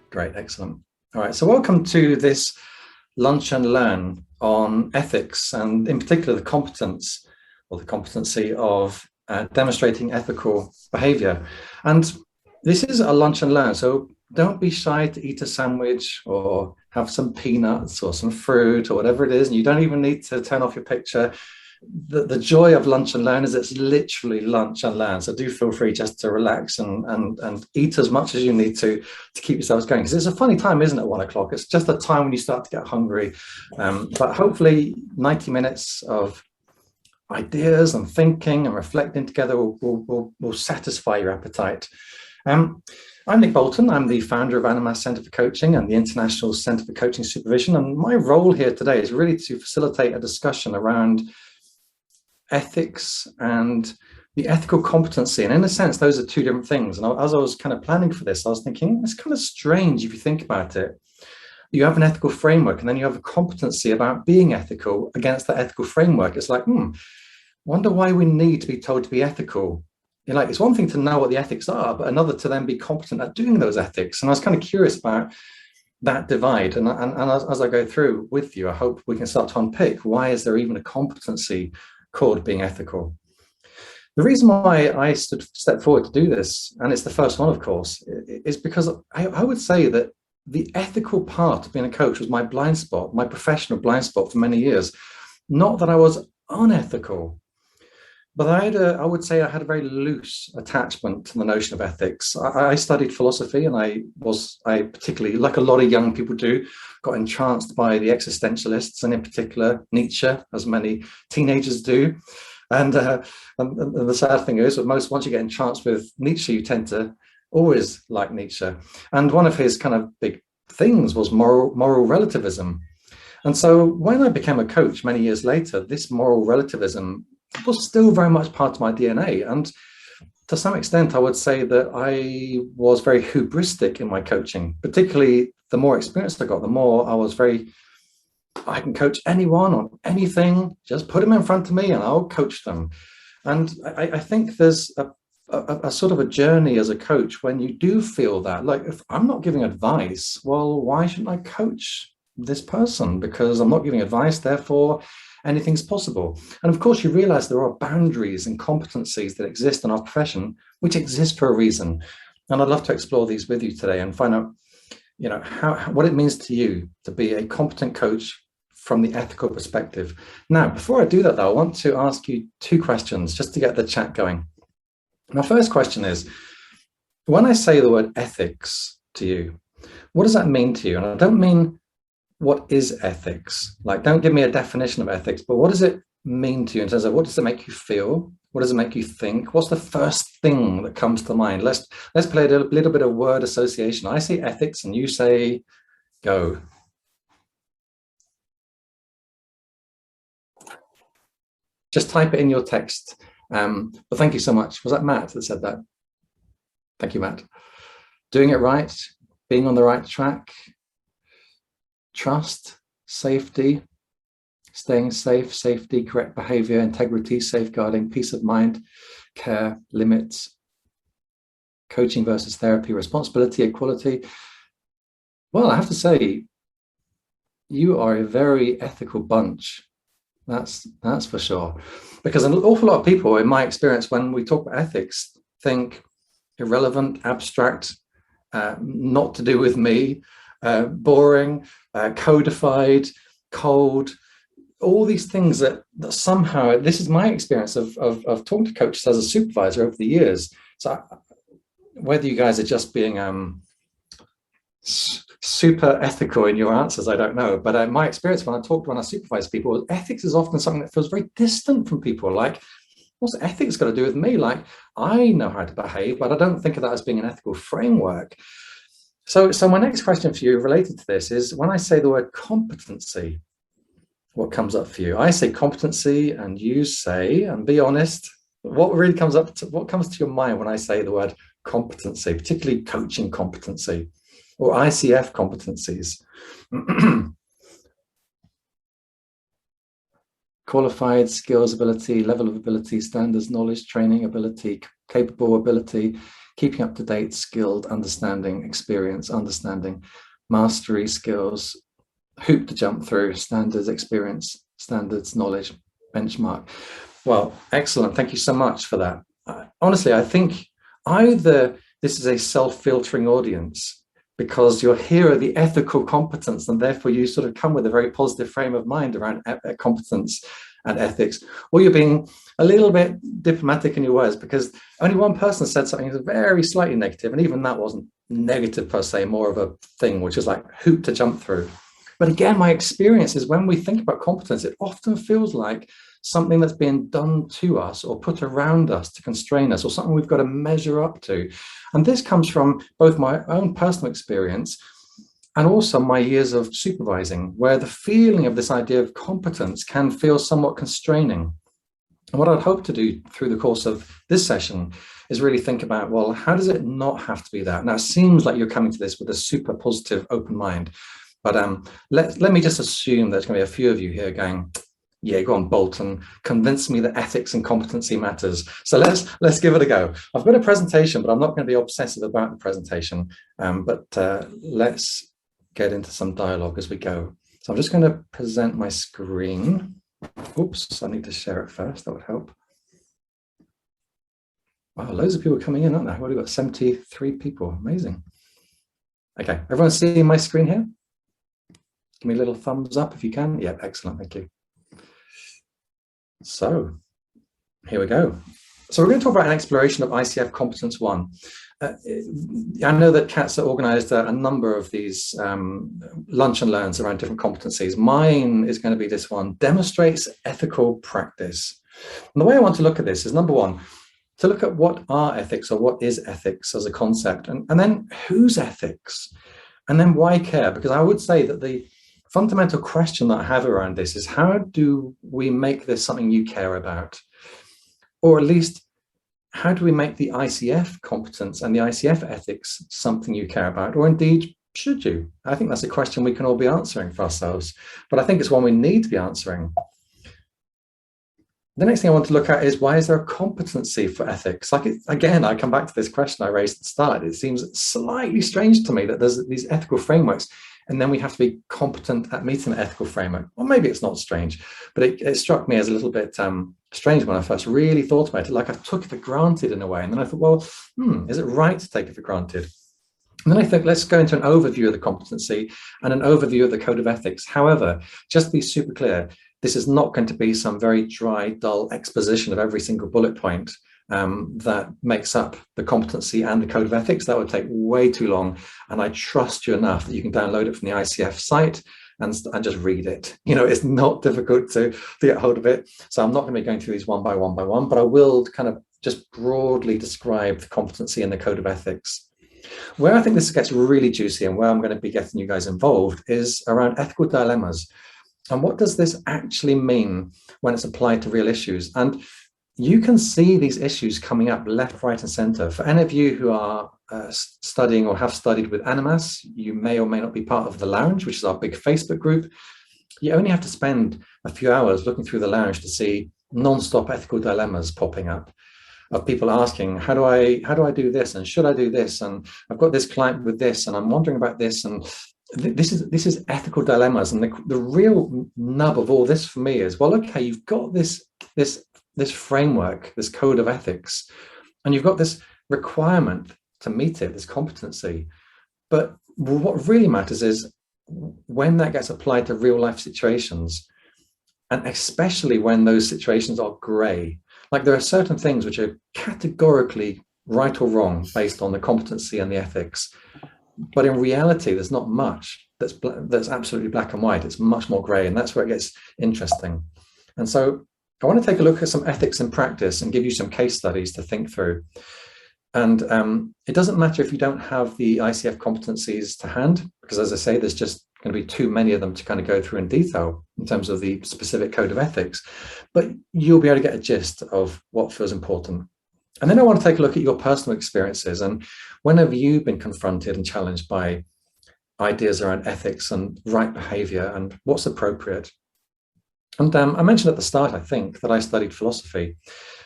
Great, excellent. All right, so welcome to this lunch and learn on ethics, and in particular the competence or the competency of demonstrating ethical behavior. And this is a lunch and learn, so don't be shy to eat a sandwich or have some peanuts or some fruit or whatever it is. And you don't even need to turn off your picture. The joy of lunch and learn is it's literally lunch and learn. So do feel free just to relax and eat as much as you need to keep yourselves going. Because it's a funny time, isn't it, 1 o'clock? It's just a time when you start to get hungry. But hopefully 90 minutes of ideas and thinking and reflecting together will satisfy your appetite. I'm Nick Bolton. I'm the founder of Animas Center for Coaching and the International Center for Coaching Supervision. And my role here today is really to facilitate a discussion around ethics and the ethical competency. And in a sense, those are two different things. And as I was kind of planning for this, I was thinking, it's kind of strange if you think about it. You have an ethical framework and then you have a competency about being ethical against that ethical framework. It's like, wonder why we need to be told to be ethical. It's one thing to know what the ethics are, but another to then be competent at doing those ethics. And I was kind of curious about that divide. And as I go through with you, I hope we can start to unpick why is there even a competency called being ethical. The reason why I stepped forward to do this, and it's the first one, of course, is because I would say that the ethical part of being a coach was my blind spot, my professional blind spot for many years. Not that I was unethical, but I would say I had a very loose attachment to the notion of ethics. I studied philosophy, and I particularly, like a lot of young people do, got entranced by the existentialists, and in particular Nietzsche, as many teenagers do. And the sad thing is, once you get entranced with Nietzsche, you tend to always like Nietzsche. And one of his kind of big things was moral relativism. And so when I became a coach many years later, this moral relativism was still very much part of my DNA. And to some extent, I would say that I was very hubristic in my coaching, particularly the more experience I got, the more I was I can coach anyone on anything, just put them in front of me and I'll coach them. And I think there's a sort of a journey as a coach when you do feel that, like, if I'm not giving advice, well, why shouldn't I coach this person? Because I'm not giving advice, therefore anything's possible. And of course, you realize there are boundaries and competencies that exist in our profession, which exist for a reason. And I'd love to explore these with you today and find out, what it means to you to be a competent coach from the ethical perspective. Now, before I do that, though, I want to ask you two questions just to get the chat going. My first question is, when I say the word ethics to you, what does that mean to you? And I don't mean what is ethics? Like, don't give me a definition of ethics, but what does it mean to you in terms of what does it make you feel? What does it make you think? What's the first thing that comes to mind? Let's play a little bit of word association. I say ethics and you say go. Just type it in your text. But thank you so much. Was that Matt that said that? Thank you, Matt. Doing it right, being on the right track, trust, safety, staying safe, safety, correct behavior, integrity, safeguarding, peace of mind, care, limits, coaching versus therapy, responsibility, equality. Well, I have to say, you are a very ethical bunch. That's for sure. Because an awful lot of people, in my experience, when we talk about ethics, think irrelevant, abstract, not to do with me, boring, codified, cold, all these things that somehow, this is my experience of talking to coaches as a supervisor over the years. So whether you guys are just being super ethical in your answers, I don't know. But my experience when I supervise people, ethics is often something that feels very distant from people. Like, what's ethics got to do with me? Like, I know how to behave, but I don't think of that as being an ethical framework. So my next question for you related to this is, when I say the word competency, what comes up for you? I say competency and you say, and be honest, what comes to your mind when I say the word competency, particularly coaching competency or ICF competencies? Qualified, skills, ability, level of ability, standards, knowledge, training, ability, capable, ability, keeping up to date, skilled, understanding, experience, understanding, mastery, skills, hoop to jump through, standards, experience, standards, knowledge, benchmark. Well, excellent. Thank you so much for that. Honestly, I think either this is a self-filtering audience because you're here at the ethical competence and therefore you sort of come with a very positive frame of mind around competence and ethics, or you're being a little bit diplomatic in your words because only one person said something that's very slightly negative, and even that wasn't negative per se, more of a thing which is like hoop to jump through. But again, my experience is when we think about competence, it often feels like something that's being done to us or put around us to constrain us, or something we've got to measure up to. And this comes from both my own personal experience and also my years of supervising, where the feeling of this idea of competence can feel somewhat constraining. And what I'd hope to do through the course of this session is really think about, well, how does it not have to be that? Now, it seems like you're coming to this with a super positive, open mind. But let me just assume there's going to be a few of you here going, yeah, go on, Bolton, convince me that ethics and competency matters. So let's give it a go. I've got a presentation, but I'm not going to be obsessive about the presentation. Let's get into some dialogue as we go. So I'm just going to present my screen. Oops, I need to share it first. That would help. Wow, loads of people coming in, aren't there? I've already got 73 people. Amazing. Okay, everyone seeing my screen here? Give me a little thumbs up if you can. Yeah, excellent. Thank you. So here we go. So we're going to talk about an exploration of ICF Competence 1. I know that Kat's organized a number of these lunch and learns around different competencies. Mine is going to be this one, demonstrates ethical practice. And the way I want to look at this is, number one, to look at what are ethics, or what is ethics as a concept, and then whose ethics, and then why care? Because I would say that the fundamental question that I have around this is, how do we make this something you care about? Or at least, how do we make the ICF competence and the ICF ethics something you care about? Or indeed, should you? I think that's a question we can all be answering for ourselves, but I think it's one we need to be answering. The next thing I want to look at is, why is there a competency for ethics? Again, I come back to this question I raised at the start. It seems slightly strange to me that there's these ethical frameworks, and then we have to be competent at meeting the ethical framework. Well, maybe it's not strange, but it struck me as a little bit strange when I first really thought about it. Like I took it for granted in a way. And then I thought, well, is it right to take it for granted? And then I think, let's go into an overview of the competency and an overview of the Code of Ethics. However, just to be super clear, this is not going to be some very dry, dull exposition of every single bullet point that makes up the competency and the Code of Ethics. That would take way too long. And I trust you enough that you can download it from the ICF site and just read it. You know, it's not difficult to get hold of it. So I'm not going to be going through these one by one, but I will kind of just broadly describe the competency and the Code of Ethics. Where I think this gets really juicy and where I'm going to be getting you guys involved is around ethical dilemmas. And what does this actually mean when it's applied to real issues? And you can see these issues coming up left, right, and center. For any of you who are studying or have studied with Animas, you may or may not be part of the Lounge, which is our big Facebook group. You only have to spend a few hours looking through the Lounge to see non-stop ethical dilemmas popping up, of people asking, how do I do this, and should I do this, and I've got this client with this, and I'm wondering about this, and this is ethical dilemmas. And the real nub of all this for me is, well, okay, you've got this framework, this Code of Ethics, and you've got this requirement to meet it, this competency. But what really matters is when that gets applied to real life situations, and especially when those situations are gray. Like there are certain things which are categorically right or wrong based on the competency and the ethics. But in reality, there's not much that's absolutely black and white. It's much more gray, and that's where it gets interesting. And so I want to take a look at some ethics in practice and give you some case studies to think through. And it doesn't matter if you don't have the ICF competencies to hand, because as I say, there's just going to be too many of them to kind of go through in detail in terms of the specific Code of Ethics, but you'll be able to get a gist of what feels important. And then I want to take a look at your personal experiences, and when have you been confronted and challenged by ideas around ethics and right behavior and what's appropriate. And I mentioned at the start, I think, that I studied philosophy.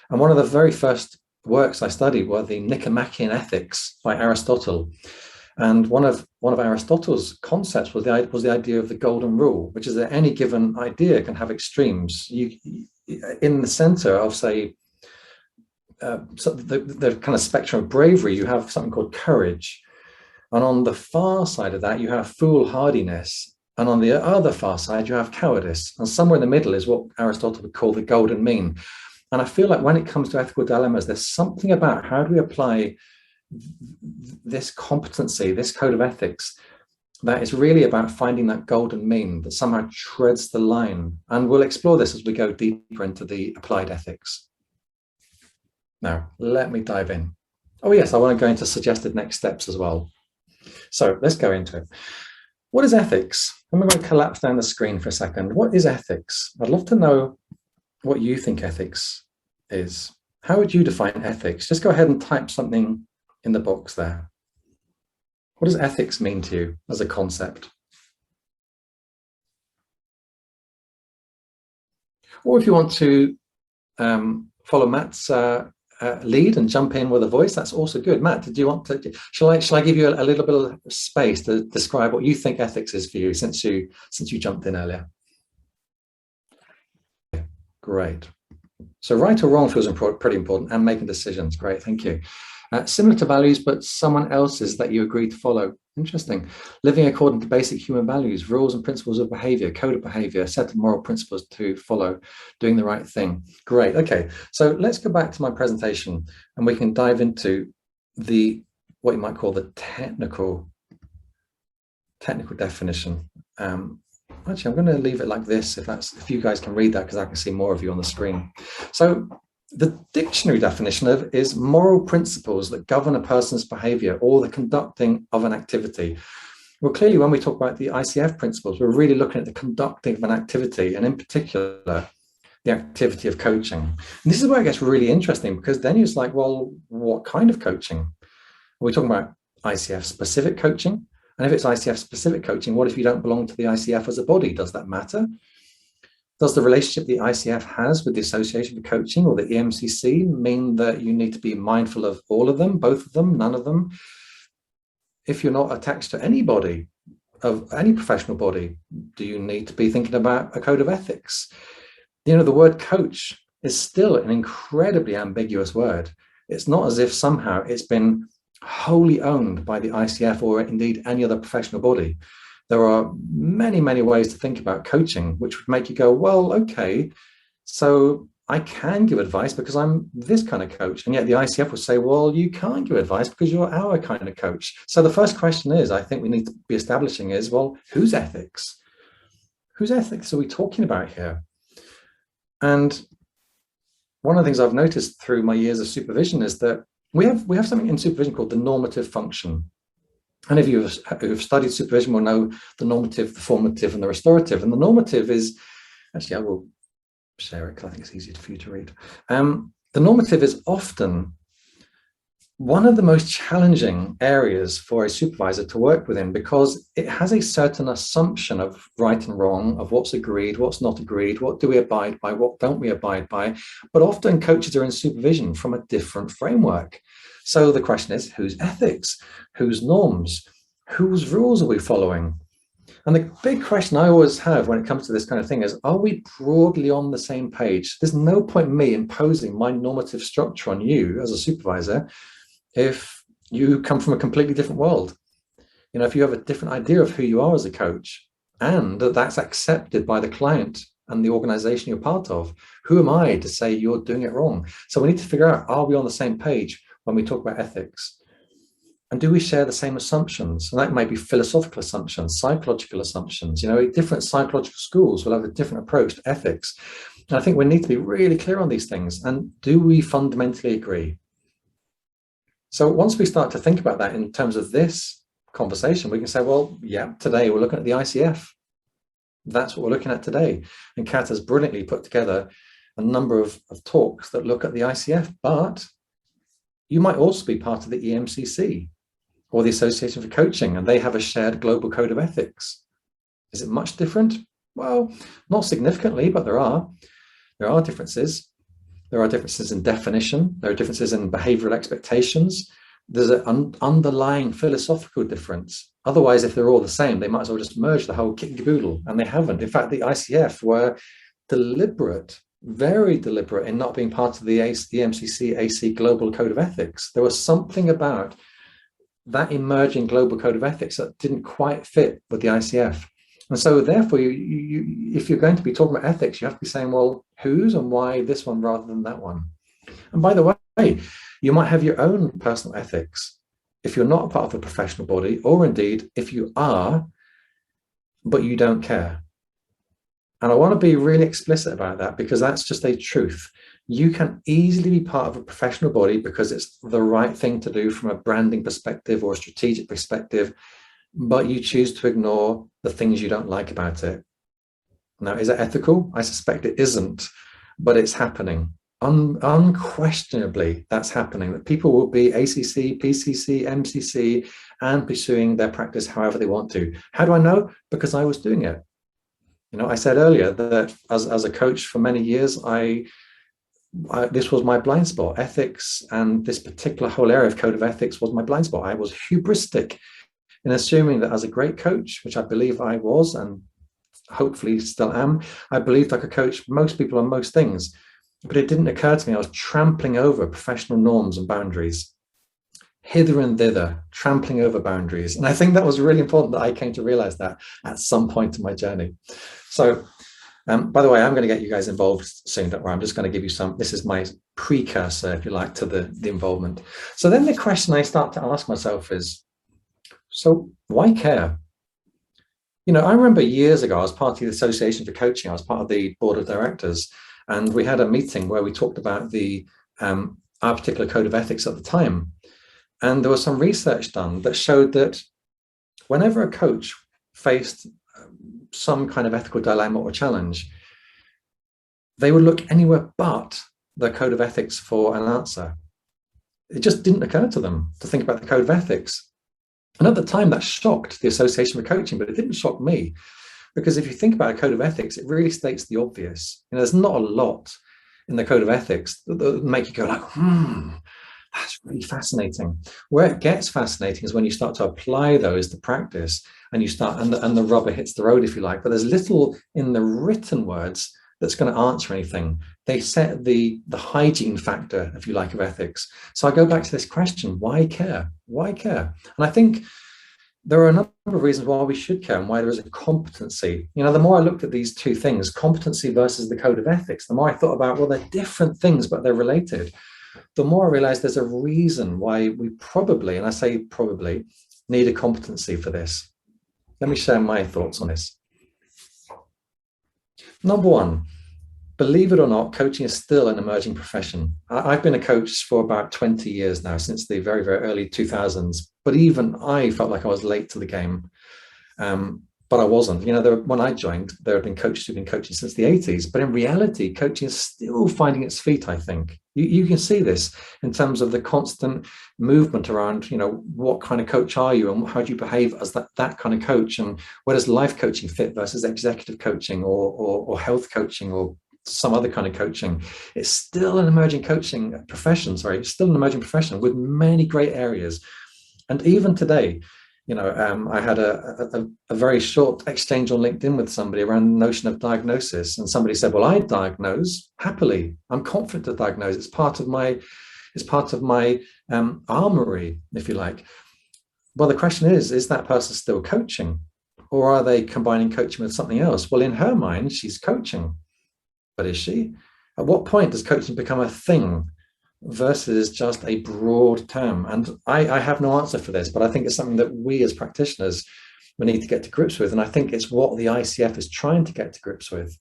And one of the very first works I studied were the Nicomachean Ethics by Aristotle. And one of Aristotle's concepts was the idea of the golden rule, which is that any given idea can have extremes. In the center of, say, so the kind of spectrum of bravery, you have something called courage. And on the far side of that, you have foolhardiness. And on the other far side, you have cowardice. And somewhere in the middle is what Aristotle would call the golden mean. And I feel like when it comes to ethical dilemmas, there's something about how do we apply this competency, this code of ethics, that is really about finding that golden mean that somehow treads the line. And we'll explore this as we go deeper into the applied ethics. Now, let me dive in. Oh yes, I want to go into suggested next steps as well. So let's go into it. What is ethics? I'm going to collapse down the screen for a second. What is ethics? I'd love to know what you think ethics is. How would you define ethics? Just go ahead and type something in the box there. What does ethics mean to you as a concept? Or if you want to follow Matt's lead and jump in with a voice, that's also good. Matt, did you want to, shall I give you a little bit of space to describe what you think ethics is for you since you jumped in earlier? Great. So right or wrong feels pretty important, and making decisions. Great, thank you. Similar to values, but someone else's that you agree to follow. Interesting. Living according to basic human values, rules and principles of behavior, code of behavior, set of moral principles to follow, doing the right thing. Great. Okay. So let's go back to my presentation and we can dive into what you might call the technical definition. Actually, I'm going to leave it like this if you guys can read that, because I can see more of you on the screen. So the dictionary definition is moral principles that govern a person's behavior or the conducting of an activity. Well, clearly, when we talk about the ICF principles, we're really looking at the conducting of an activity, and in particular, the activity of coaching. And this is where it gets really interesting, because then it's like, well, what kind of coaching? Are we talking about ICF specific coaching? And if it's ICF specific coaching, what if you don't belong to the ICF as a body? Does that matter? Does the relationship the ICF has with the Association for Coaching or the EMCC mean that you need to be mindful of all of them, both of them, none of them? If you're not attached to any body, of any professional body, do you need to be thinking about a code of ethics? You know, the word coach is still an incredibly ambiguous word. It's not as if somehow it's been wholly owned by the ICF or indeed any other professional body. There are many, many ways to think about coaching, which would make you go, well, okay, so I can give advice because I'm this kind of coach. And yet the ICF would say, well, you can't give advice because you're our kind of coach. So the first question is, I think we need to be establishing is, well, whose ethics? Whose ethics are we talking about here? And one of the things I've noticed through my years of supervision is that we have something in supervision called the normative function. And if you have studied supervision will know the normative, the formative, and the restorative. And the normative is, actually, I will share it because I think it's easier for you to read. The normative is often one of the most challenging areas for a supervisor to work within, because it has a certain assumption of right and wrong, of what's agreed, what's not agreed, what do we abide by, what don't we abide by. But often coaches are in supervision from a different framework. So the question is, whose ethics, whose norms, whose rules are we following? And the big question I always have when it comes to this kind of thing is, are we broadly on the same page? There's no point in me imposing my normative structure on you as a supervisor if you come from a completely different world. You know, if you have a different idea of who you are as a coach and that's accepted by the client and the organization you're part of, who am I to say you're doing it wrong? So we need to figure out, are we on the same page when we talk about ethics? And do we share the same assumptions? And that might be philosophical assumptions, psychological assumptions. You know, different psychological schools will have a different approach to ethics. And I think we need to be really clear on these things. And do we fundamentally agree? So once we start to think about that in terms of this conversation, we can say, well, yeah, today we're looking at the ICF. That's what we're looking at today. And Kat has brilliantly put together a number of talks that look at the ICF, but you might also be part of the EMCC or the Association for Coaching, and they have a shared global code of ethics. Is it much different? Well, not significantly, but there are differences. There are differences in definition. There are differences in behavioral expectations. There's an underlying philosophical difference. Otherwise, if they're all the same, they might as well just merge the whole kit and caboodle, and they haven't. In fact, the ICF were deliberate, very deliberate in not being part of the MCC AC Global Code of Ethics. There was something about that emerging global code of ethics that didn't quite fit with the ICF. And so therefore, if you're going to be talking about ethics, you have to be saying, well, whose and why this one rather than that one? And by the way, you might have your own personal ethics if you're not part of a professional body, or indeed if you are, but you don't care. And I want to be really explicit about that, because that's just a truth. You can easily be part of a professional body because it's the right thing to do from a branding perspective or a strategic perspective, but you choose to ignore the things you don't like about it. Now, is it ethical? I suspect it isn't, but it's happening. Unquestionably, that's happening. That people will be ACC, PCC, MCC, and pursuing their practice however they want to. How do I know? Because I was doing it. I said earlier that as a coach for many years, this was my blind spot. Ethics and this particular whole area of code of ethics was my blind spot. I was hubristic in assuming that as a great coach, which I believe I was and hopefully still am, I believed I could coach most people on most things. But it didn't occur to me I was trampling over professional norms and boundaries, hither and thither, trampling over boundaries. And I think that was really important that I came to realize that at some point in my journey. So, by the way, I'm going to get you guys involved soon. Don't worry, I'm just going to give you this is my precursor, if you like, to the involvement. So then the question I start to ask myself is, so why care? I remember years ago, I was part of the Association for Coaching. I was part of the board of directors, and we had a meeting where we talked about our particular code of ethics at the time. And there was some research done that showed that whenever a coach faced some kind of ethical dilemma or challenge, they would look anywhere but the code of ethics for an answer. It just didn't occur to them to think about the code of ethics. And at the time, that shocked the Association for Coaching, but it didn't shock me. Because if you think about a code of ethics, it really states the obvious. There's not a lot in the code of ethics that make you go like, that's really fascinating. Where it gets fascinating is when you start to apply those to practice, and you start, and the rubber hits the road, if you like. But there's little in the written words that's going to answer anything. They set the hygiene factor, if you like, of ethics. So I go back to this question: why care? Why care? And I think there are a number of reasons why we should care and why there is a competency. The more I looked at these two things, competency versus the code of ethics, the more I thought about, well, they're different things, but they're related. The more I realized there's a reason why we probably, and I say probably, need a competency for this. Let me share my thoughts on this. Number one, believe it or not, coaching is still an emerging profession. I've been a coach for about 20 years now, since the very, very early 2000s. But even I felt like I was late to the game. But I wasn't. When I joined, there had been coaches who've been coaching since the 80s. But in reality, coaching is still finding its feet, I think. You can see this in terms of the constant movement around, what kind of coach are you and how do you behave as that kind of coach, and where does life coaching fit versus executive coaching or health coaching or some other kind of coaching. It's still an emerging coaching profession, it's still an emerging profession with many great areas. And even today, I had a very short exchange on LinkedIn with somebody around the notion of diagnosis, and somebody said, well, I diagnose happily. I'm confident to diagnose. It's part of my armory, if you like. Well, the question is that person still coaching, or are they combining coaching with something else? Well, in her mind, she's coaching, but is she? At what point does coaching become a thing versus just a broad term? And I have no answer for this, but I think it's something that we as practitioners, we need to get to grips with. And I think it's what the ICF is trying to get to grips with.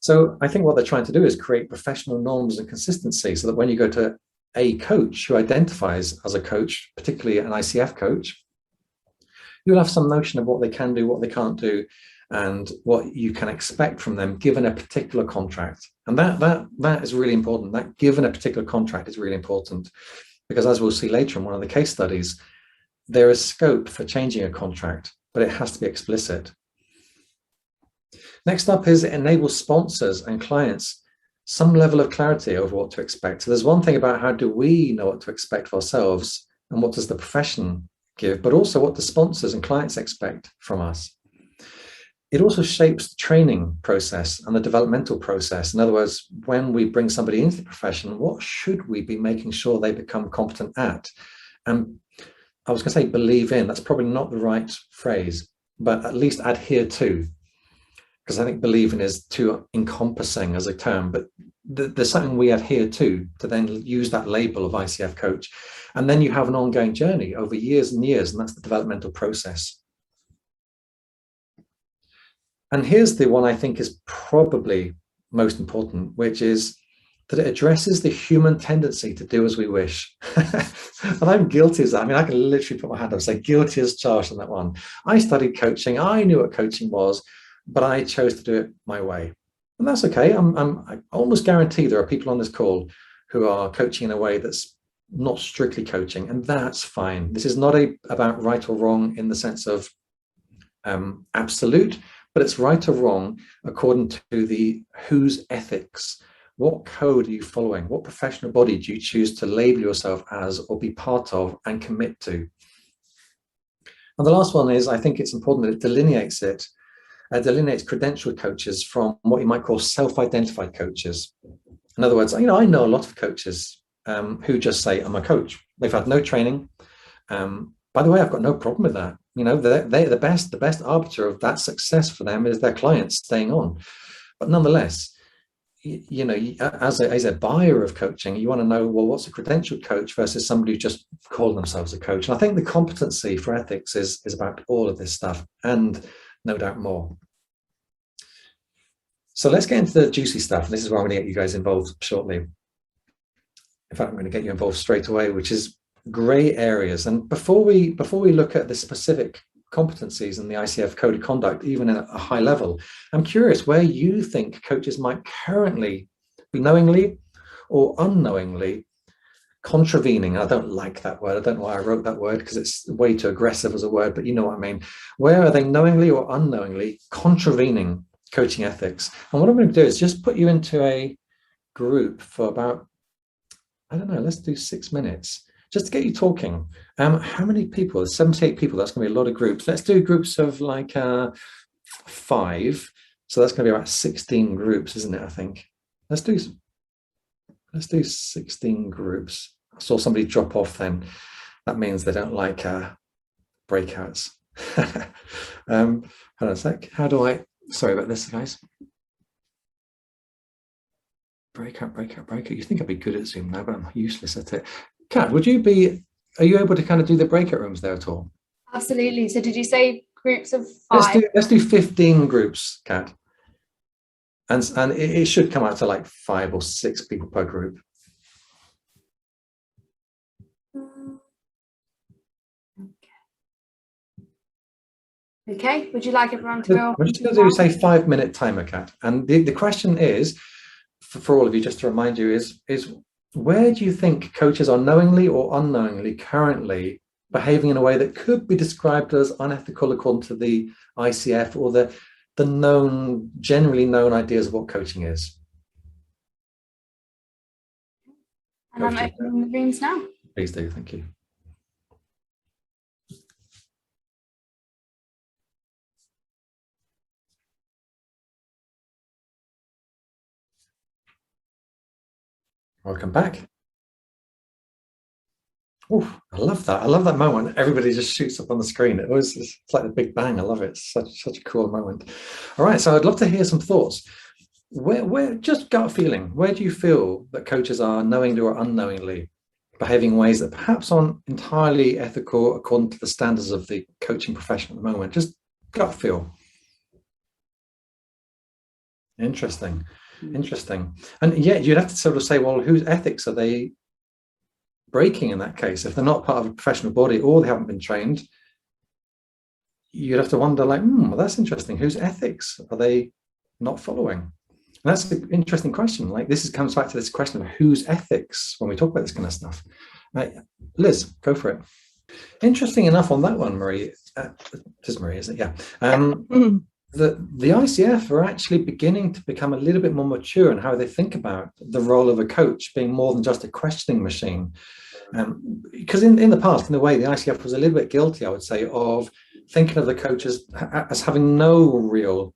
So I think what they're trying to do is create professional norms and consistency, so that when you go to a coach who identifies as a coach, particularly an ICF coach, you'll have some notion of what they can do, what they can't do, and what you can expect from them given a particular contract. And that is really important. That given a particular contract is really important, because as we'll see later in one of the case studies, there is scope for changing a contract, but it has to be explicit. Next up is it enables sponsors and clients some level of clarity over what to expect. So there's one thing about how do we know what to expect of ourselves and what does the profession give, but also what the sponsors and clients expect from us. It also shapes the training process and the developmental process. In other words, when we bring somebody into the profession, what should we be making sure they become competent at? And I was going to say believe in, that's probably not the right phrase, but at least adhere to, because I think believe in is too encompassing as a term, but there's something we adhere to then use that label of ICF coach. And then you have an ongoing journey over years and years, and that's the developmental process. And here's the one I think is probably most important, which is that it addresses the human tendency to do as we wish. And I'm guilty as that. I mean, I can literally put my hand up and say guilty as charged on that one. I studied coaching. I knew what coaching was, but I chose to do it my way. And that's okay. I almost guarantee there are people on this call who are coaching in a way that's not strictly coaching, and that's fine. This is not about right or wrong in the sense of absolute, but it's right or wrong according to the whose ethics. What code are you following? What professional body do you choose to label yourself as or be part of and commit to? And the last one is, I think it's important that it delineates credentialed coaches from what you might call self-identified coaches. In other words, I know a lot of coaches who just say, I'm a coach. They've had no training. By the way, I've got no problem with that. They're the best arbiter of that success for them is their clients staying on. But nonetheless, as a buyer of coaching, you want to know, well, what's a credentialed coach versus somebody who just called themselves a coach? And I think the competency for ethics is about all of this stuff and no doubt more. So let's get into the juicy stuff. And this is where I'm going to get you guys involved shortly. In fact, I'm going to get you involved straight away, which is gray areas. And before we look at the specific competencies in the ICF Code of Conduct, even at a high level, I'm curious where you think coaches might currently be knowingly or unknowingly contravening. I don't like that word. I don't know why I wrote that word because it's way too aggressive as a word, but you know what I mean. Where are they knowingly or unknowingly contravening coaching ethics? And what I'm going to do is just put you into a group for about, I don't know, let's do 6 minutes. Just to get you talking. How many people? 78 people. That's going to be a lot of groups. Let's do groups of like 5. So that's going to be about 16 groups, isn't it? I think. Let's do 16 groups. I saw somebody drop off. Then that means they don't like breakouts. Hold on a sec. How do I? Sorry about this, guys. Breakout. You think I'd be good at Zoom now, but I'm useless at it. Kat, are you able to kind of do the breakout rooms there at all? Absolutely. So did you say groups of 5? Let's do 15 groups, Kat. And it should come out to like 5 or 6 people per group. Okay. Would you like everyone to go? I'm just going to do, say, 5-minute timer, Kat. And the question is, for all of you, just to remind you, is where do you think coaches are knowingly or unknowingly currently behaving in a way that could be described as unethical according to the ICF or the generally known ideas of what coaching is? And I'm opening the rooms now. Please do, thank you. Welcome back. Oh, I love that. I love that moment. Everybody just shoots up on the screen. It's like the Big Bang. I love it. It's such a cool moment. All right, so I'd love to hear some thoughts. Where just gut feeling, where do you feel that coaches are knowingly or unknowingly behaving in ways that perhaps aren't entirely ethical according to the standards of the coaching profession at the moment? Just gut feel. Interesting. And yet you'd have to sort of say, well, whose ethics are they breaking in that case? If they're not part of a professional body or they haven't been trained, you'd have to wonder, like, well, that's interesting. Whose ethics are they not following? And that's an interesting question. Like, comes back to this question of whose ethics when we talk about this kind of stuff. Liz, go for it. Interesting enough on that one, Marie. It is Marie, isn't it? Yeah. the ICF are actually beginning to become a little bit more mature in how they think about the role of a coach being more than just a questioning machine. Because in the past, in a way, the ICF was a little bit guilty, I would say, of thinking of the coach as having no real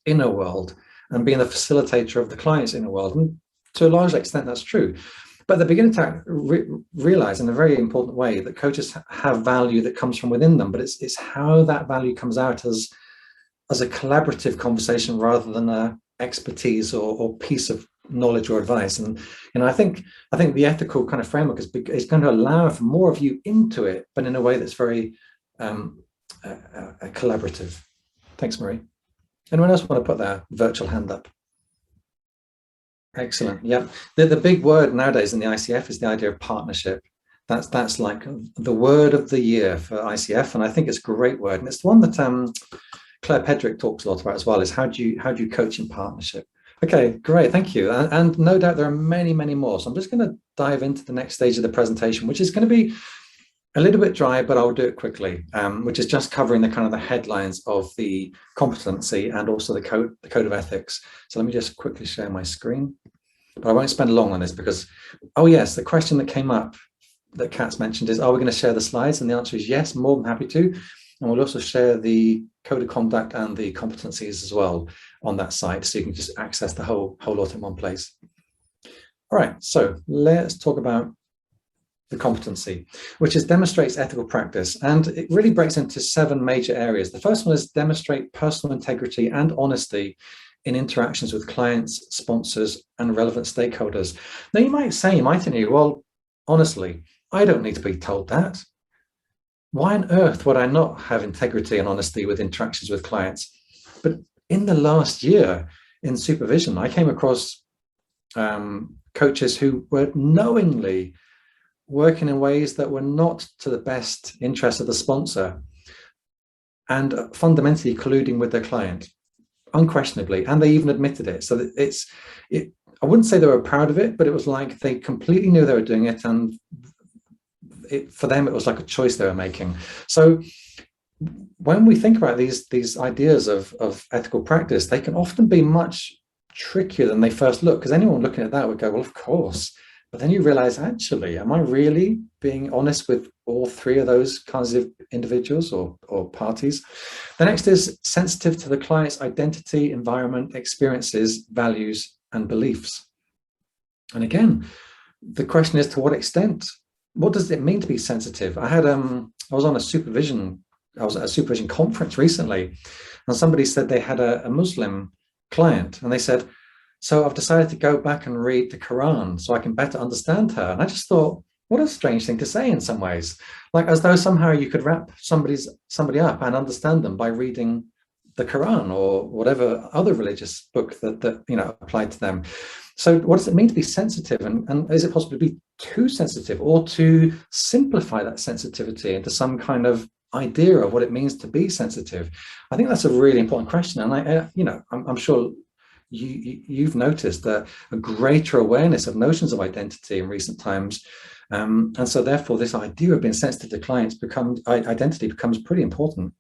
inner world and being the facilitator of the client's inner world. And to a large extent, that's true. But they're beginning to realize in a very important way that coaches have value that comes from within them, but it's how that value comes out as a collaborative conversation rather than a expertise or piece of knowledge or advice. And I think the ethical kind of framework is going to allow for more of you into it, but in a way that's very collaborative. Thanks, Marie. Anyone else want to put their virtual hand up? Excellent. Yeah, the big word nowadays in the ICF is the idea of partnership. That's like the word of the year for ICF, and I think it's a great word, and it's the one that Claire Pedrick talks a lot about as well, is how do you coach in partnership? Okay, great, thank you. And no doubt there are many, many more. So I'm just going to dive into the next stage of the presentation, which is going to be a little bit dry, but I'll do it quickly, which is just covering the kind of the headlines of the competency and also the code of ethics. So let me just quickly share my screen. But I won't spend long on this because, oh yes, the question that came up that Kat's mentioned is, are we going to share the slides? And the answer is yes, more than happy to. And we'll also share the code of conduct and the competencies as well on that site, so you can just access the whole lot in one place. All right, so let's talk about the competency, which demonstrates ethical practice. And it really breaks into 7 major areas. The first one is demonstrate personal integrity and honesty in interactions with clients, sponsors, and relevant stakeholders. Now, you might think, well, honestly, I don't need to be told that. Why on earth would I not have integrity and honesty with interactions with clients? But in the last year in supervision, I came across coaches who were knowingly working in ways that were not to the best interest of the sponsor and fundamentally colluding with their client, unquestionably, and they even admitted it. So I wouldn't say they were proud of it, but it was like they completely knew they were doing it, and for them, it was like a choice they were making. So when we think about these ideas of ethical practice, they can often be much trickier than they first look, because anyone looking at that would go, well, of course. But then you realize, actually, am I really being honest with all 3 of those kinds of individuals or parties? The next is sensitive to the client's identity, environment, experiences, values, and beliefs. And again, the question is, to what extent? What does it mean to be sensitive? I was at a supervision conference recently, and somebody said they had a Muslim client, and they said, so I've decided to go back and read the Quran so I can better understand her. And I just thought, what a strange thing to say in some ways, like as though somehow you could wrap somebody up and understand them by reading the Quran or whatever other religious book that applied to them. So what does it mean to be sensitive? And is it possible to be too sensitive, or to simplify that sensitivity into some kind of idea of what it means to be sensitive? I think that's a really important question. And I'm sure you've noticed that a greater awareness of notions of identity in recent times. And so therefore, this idea of being sensitive to clients identity becomes pretty important.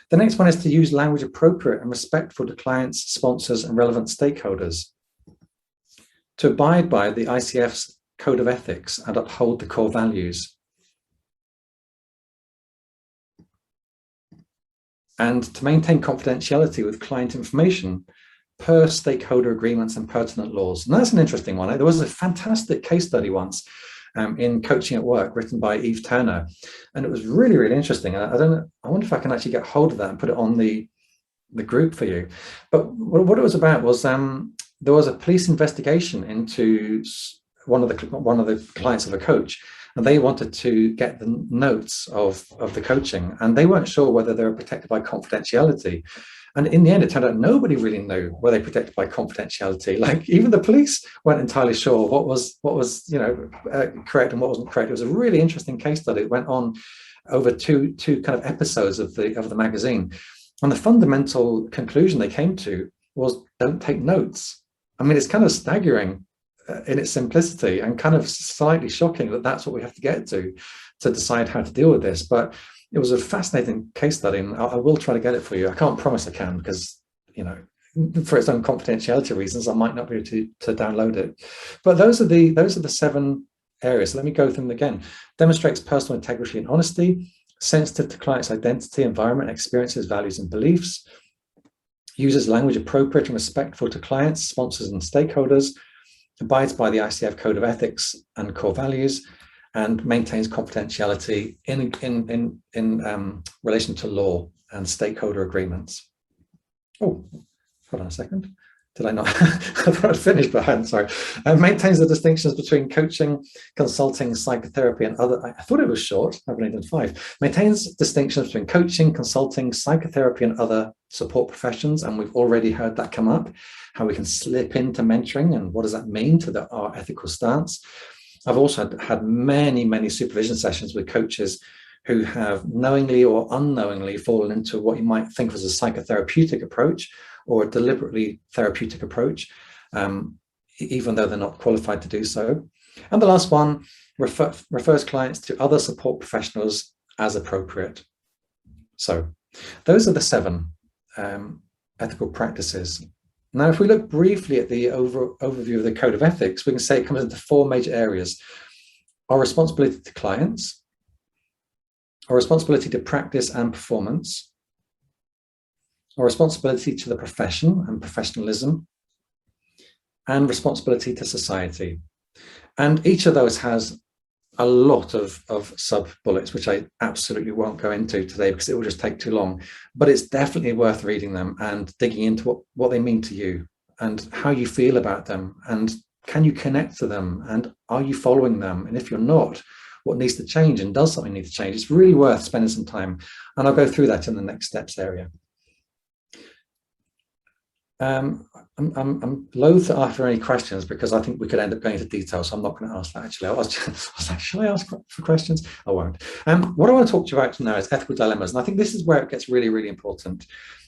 The next one is to use language appropriate and respectful to clients, sponsors, and relevant stakeholders, to abide by the ICF's Code of Ethics and uphold the core values, and to maintain confidentiality with client information per stakeholder agreements and pertinent laws. And that's an interesting one. There was a fantastic case study once in Coaching at Work, written by Eve Turner, and it was really, really interesting. I wonder if I can actually get hold of that and put it on the group for you. But what it was about was there was a police investigation into one of the clients of a coach, and they wanted to get the notes of the coaching, and they weren't sure whether they were protected by confidentiality. And in the end, it turned out nobody really knew were they protected by confidentiality. Like even the police weren't entirely sure what was correct and what wasn't correct. It was a really interesting case study. It went on over two kind of episodes of the magazine, and the fundamental conclusion they came to was, don't take notes. I mean, it's kind of staggering in its simplicity, and kind of slightly shocking that that's what we have to get to decide how to deal with this. But it was a fascinating case study, and I will try to get it for you. I can't promise I can, because, you know, for its own confidentiality reasons, I might not be able to download it. But those are the 7 areas. So let me go through them again. Demonstrates personal integrity and honesty, sensitive to client's identity, environment, experiences, values, and beliefs, uses language appropriate and respectful to clients, sponsors, and stakeholders, abides by the ICF Code of Ethics and core values, and maintains confidentiality in relation to law and stakeholder agreements. Oh, hold on a second. Did I not? I thought I'd finished, but I hadn't, sorry. Maintains the distinctions between coaching, consulting, psychotherapy, and other. I thought it was short, I've only done 5. Maintains distinctions between coaching, consulting, psychotherapy, and other support professions. And we've already heard that come up, how we can slip into mentoring and what does that mean to our ethical stance. I've also had many supervision sessions with coaches who have knowingly or unknowingly fallen into what you might think of as a psychotherapeutic approach, or a deliberately therapeutic approach, even though they're not qualified to do so. And the last one, refers clients to other support professionals as appropriate. So those are the 7 ethical practices. Now, if we look briefly at the overview of the Code of Ethics, we can say it comes into 4 major areas: our responsibility to clients, our responsibility to practice and performance, our responsibility to the profession and professionalism, and responsibility to society. And each of those has a lot of sub-bullets, which I absolutely won't go into today because it will just take too long. But it's definitely worth reading them and digging into what they mean to you and how you feel about them, and can you connect to them, and are you following them? And if you're not, what needs to change, and does something need to change? It's really worth spending some time, and I'll go through that in the next steps area. I'm loath to offer any questions because I think we could end up going into detail, so I'm not going to ask that actually. I was like, shall I ask for questions? I won't. What I want to talk to you about now is ethical dilemmas, and I think this is where it gets really important,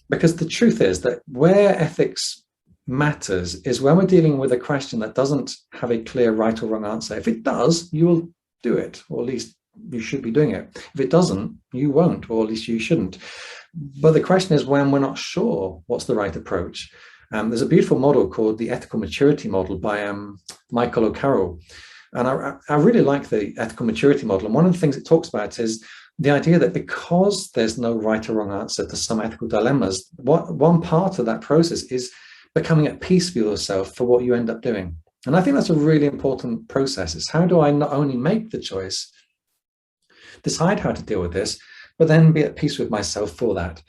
because the truth is that where ethics matters is when we're dealing with a question that doesn't have a clear right or wrong answer. If it does, you will do it, or at least you should be doing it. If it doesn't, you won't, or at least you shouldn't. But the question is when we're not sure what's the right approach. There's a beautiful model called the ethical maturity model by Michael O'Carroll. And I really like the ethical maturity model. And one of the things it talks about is the idea that because there's no right or wrong answer to some ethical dilemmas, one part of that process is becoming at peace with yourself for what you end up doing. And I think that's a really important process. It's how do I not only make the choice, decide how to deal with this, but then be at peace with myself for that.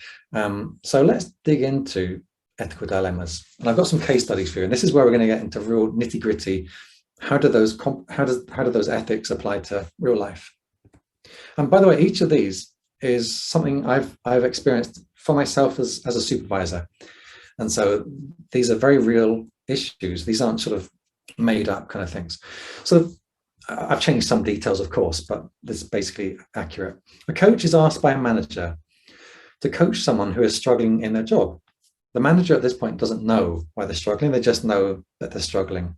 So let's dig into ethical dilemmas. And I've got some case studies for you. And this is where we're going to get into real nitty gritty. How do those ethics apply to real life? And by the way, each of these is something I've experienced for myself as a supervisor. And so these are very real issues. These aren't sort of made up kind of things. So I've changed some details, of course, but this is basically accurate. A coach is asked by a manager to coach someone who is struggling in their job. The manager at this point doesn't know why they're struggling. They just know that they're struggling.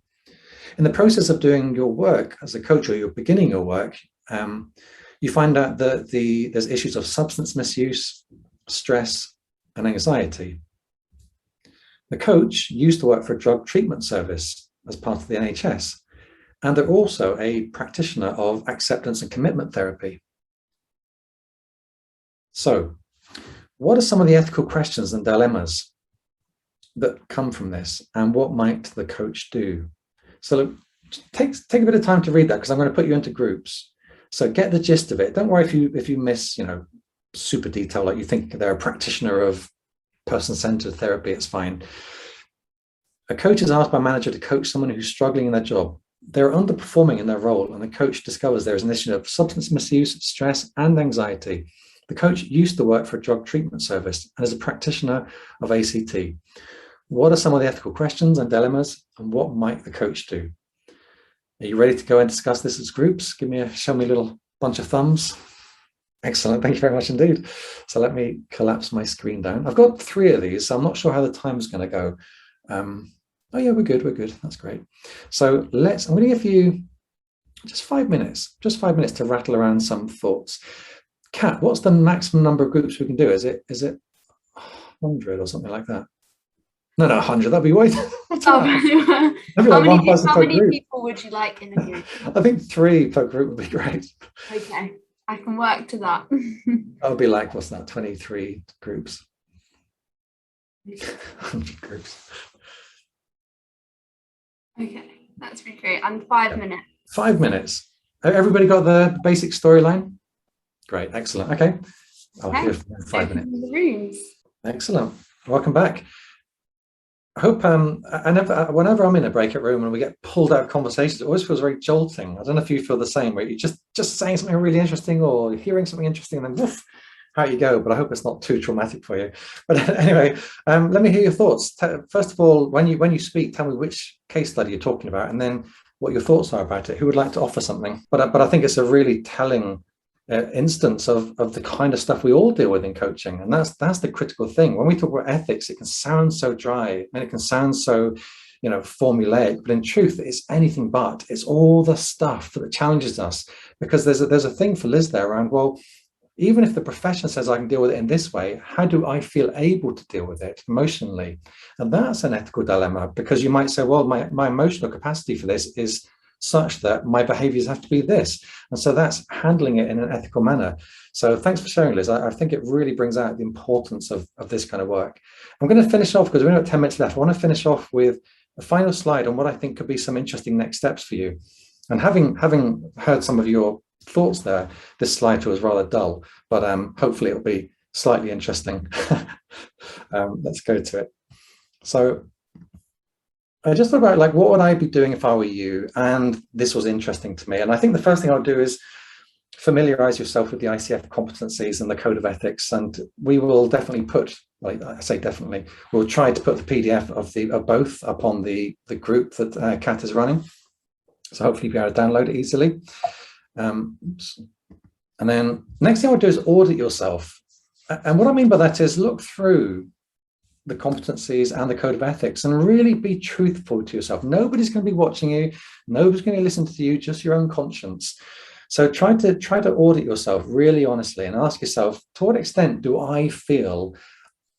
In the process of doing your work as a coach, or you're beginning your work, you find out that there's issues of substance misuse, stress, and anxiety. The coach used to work for a drug treatment service as part of the NHS, and they're also a practitioner of acceptance and commitment therapy. So, what are some of the ethical questions and dilemmas that come from this, and what might the coach do? So look, take a bit of time to read that, because I'm going to put you into groups. So get the gist of it. Don't worry if you miss, super detail, like you think they're a practitioner of person-centered therapy, it's fine. A coach is asked by a manager to coach someone who's struggling in their job. They're underperforming in their role, and the coach discovers there is an issue of substance misuse, stress, and anxiety. The coach used to work for a drug treatment service and is a practitioner of ACT. What are some of the ethical questions and dilemmas, and what might the coach do? Are you ready to go and discuss this as groups? Show me a little bunch of thumbs. Excellent, thank you very much indeed. So let me collapse my screen down. I've got 3 of these, so I'm not sure how the time's going to go. Oh yeah, we're good, that's great. So I'm going to give you just 5 minutes to rattle around some thoughts. Kat, what's the maximum number of groups we can do? Is it 100 or something like that? No, 100. That'd be way. Oh, Maybe like one person how per many group. people would you like in a group? I think 3 per group would be great. Okay, I can work to that. That would be like, what's that? 23 groups. 100 groups. Okay, that's really great. And 5 minutes. 5 minutes. Everybody got the basic storyline? Great, excellent. Okay, I'll hear 5 minutes. The rooms. Excellent. Welcome back. I hope whenever I'm in a breakout room and we get pulled out of conversations, it always feels very jolting. I don't know if you feel the same, where you're just saying something really interesting or hearing something interesting and then woof, out you go. But I hope it's not too traumatic for you. But anyway, let me hear your thoughts. First of all, when you speak, tell me which case study you're talking about, and then what your thoughts are about it. Who would like to offer something? But I think it's a really telling instance of the kind of stuff we all deal with in coaching, and that's the critical thing. When we talk about ethics, it can sound so dry and it can sound so, formulaic, but in truth, it's anything but. It's all the stuff that challenges us, because there's a thing for Liz there around, well, even if the profession says I can deal with it in this way, how do I feel able to deal with it emotionally? And that's an ethical dilemma, because you might say, well, my emotional capacity for this is such that my behaviors have to be this. And so that's handling it in an ethical manner. So thanks for sharing, Liz. I think it really brings out the importance of this kind of work. I'm going to finish off, because we've only got 10 minutes left. I want to finish off with a final slide on what I think could be some interesting next steps for you. And having heard some of your thoughts there, this slide was rather dull, but hopefully it'll be slightly interesting. Let's go to it. So I just thought about, like, what would I be doing if I were you? And this was interesting to me. And I think the first thing I'll do is familiarize yourself with the ICF competencies and the Code of Ethics. And we will definitely put, well, I say definitely, we'll try to put the PDF of both upon the group that Kat is running. So hopefully you'll be able to download it easily. And then next thing I'll do is audit yourself. And what I mean by that is look through the competencies and the Code of Ethics and really be truthful to yourself. Nobody's going to be watching you. Nobody's going to listen to you, just your own conscience. So try to audit yourself really honestly and ask yourself, to what extent do I feel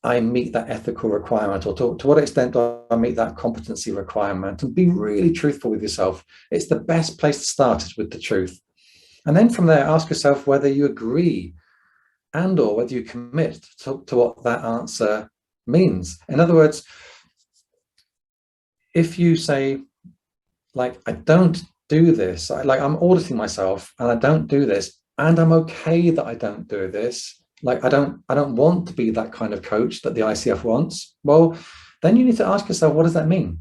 I meet that ethical requirement, or to what extent do I meet that competency requirement? And be really truthful with yourself. It's the best place to start, is with the truth. And then from there, ask yourself whether you agree and or whether you commit to what that answer means. In other words, if you say, like, I don't do this, like I'm auditing myself and I don't do this, and I'm okay that I don't do this, like I don't want to be that kind of coach that the ICF wants, well, then you need to ask yourself, what does that mean?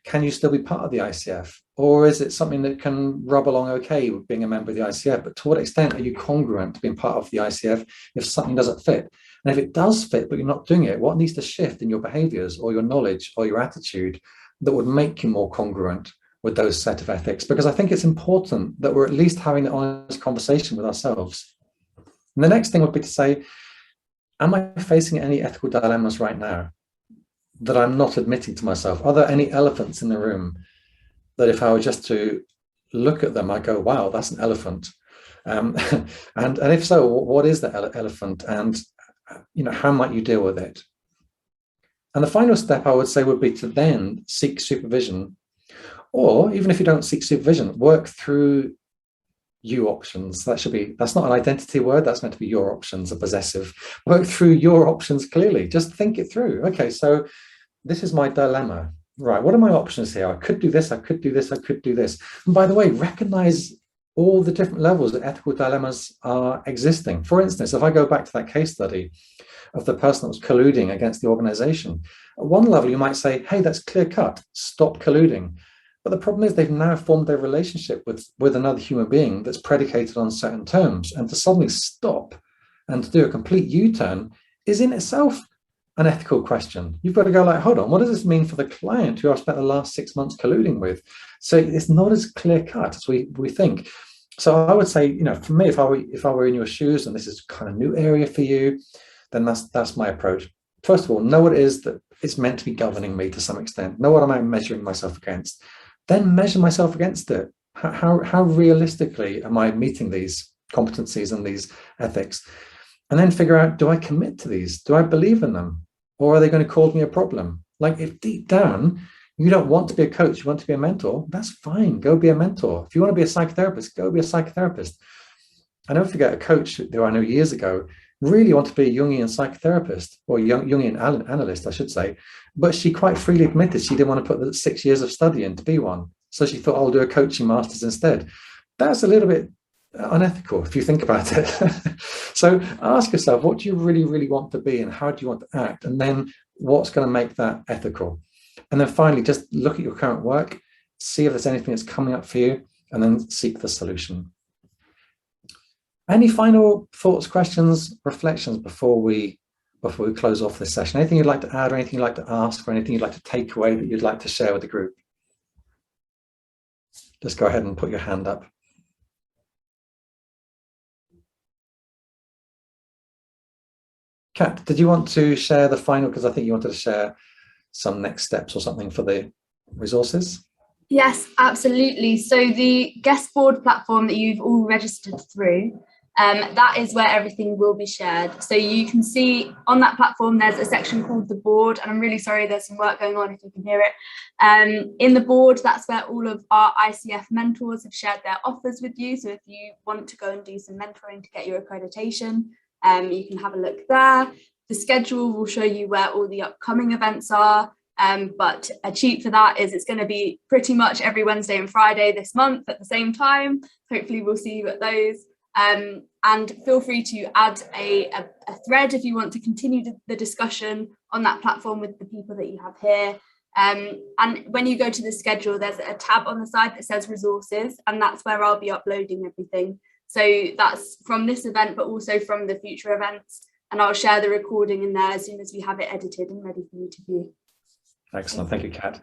Can you still be part of the ICF? Or is it something that can rub along okay with being a member of the ICF? But to what extent are you congruent to being part of the ICF if something doesn't fit? And if it does fit, but you're not doing it, what needs to shift in your behaviors or your knowledge or your attitude that would make you more congruent with those set of ethics? Because I think it's important that we're at least having an honest conversation with ourselves. And the next thing would be to say, am I facing any ethical dilemmas right now that I'm not admitting to myself? Are there any elephants in the room that if I were just to look at them, I go, wow, that's an elephant. And if so, what is the elephant? And how might you deal with it? And the final step I would say would be to then seek supervision, or even if you don't seek supervision, work through you options. That's not an identity word, that's meant to be your options, a possessive. Work through your options clearly. Just think it through. Okay, so this is my dilemma. Right, what are my options here? I could do this, I could do this, I could do this. And by the way, recognize all the different levels that ethical dilemmas are existing. For instance, if I go back to that case study of the person that was colluding against the organization, at one level you might say, hey, that's clear cut, stop colluding. But the problem is they've now formed their relationship with another human being that's predicated on certain terms, and to suddenly stop and to do a complete U-turn is in itself an ethical question. You've got to go like, hold on, what does this mean for the client who I've spent the last 6 months colluding with? So it's not as clear cut as we think. So I would say, for me, if I were in your shoes and this is kind of new area for you, then that's my approach. First of all, know what it is that it's meant to be governing me to some extent. Know what am I measuring myself against? Then measure myself against it. How realistically am I meeting these competencies and these ethics, and then figure out, do I commit to these? Do I believe in them? Or are they going to cause me a problem? Like, if deep down you don't want to be a coach, you want to be a mentor, that's fine. Go be a mentor. If you want to be a psychotherapist, go be a psychotherapist. I never forget a coach who I know years ago really wanted to be a Jungian psychotherapist, or Jungian analyst, I should say, but she quite freely admitted she didn't want to put the 6 years of study in to be one. So she thought, I'll do a coaching master's instead. That's a little bit unethical if you think about it. So ask yourself, what do you really, really want to be, and how do you want to act? And then what's going to make that ethical? And then finally, just look at your current work, see if there's anything that's coming up for you, and then seek the solution. Any final thoughts, questions, reflections before we close off this session? Anything you'd like to add, or anything you'd like to ask, or anything you'd like to take away that you'd like to share with the group? Just go ahead and put your hand up. Kat, did you want to share the final, because I think you wanted to share some next steps or something for the resources? Yes, absolutely. So the guest board platform that you've all registered through, that is where everything will be shared. So you can see on that platform, there's a section called the board, and I'm really sorry, there's some work going on if you can hear it. In the board, that's where all of our ICF mentors have shared their offers with you. So if you want to go and do some mentoring to get your accreditation, you can have a look there. The schedule will show you where all the upcoming events are. But a cheat for that is it's going to be pretty much every Wednesday and Friday this month at the same time. Hopefully we'll see you at those. And feel free to add a thread if you want to continue the discussion on that platform with the people that you have here. And when you go to the schedule, there's a tab on the side that says resources, and that's where I'll be uploading everything. So that's from this event, but also from the future events. And I'll share the recording in there as soon as we have it edited and ready for you to view. Excellent. Thank you, Kat.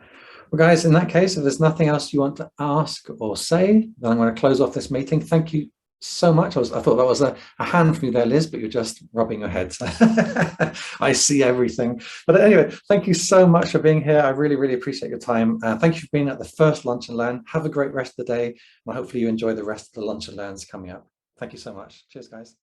Well, guys, in that case, if there's nothing else you want to ask or say, then I'm going to close off this meeting. Thank you so much. I thought that was a hand from you there, Liz, but you're just rubbing your head. I see everything. But anyway, thank you so much for being here. I really, really appreciate your time. Thank you for being at the first Lunch and Learn. Have a great rest of the day, and hopefully you enjoy the rest of the Lunch and Learns coming up. Thank you so much. Cheers, guys.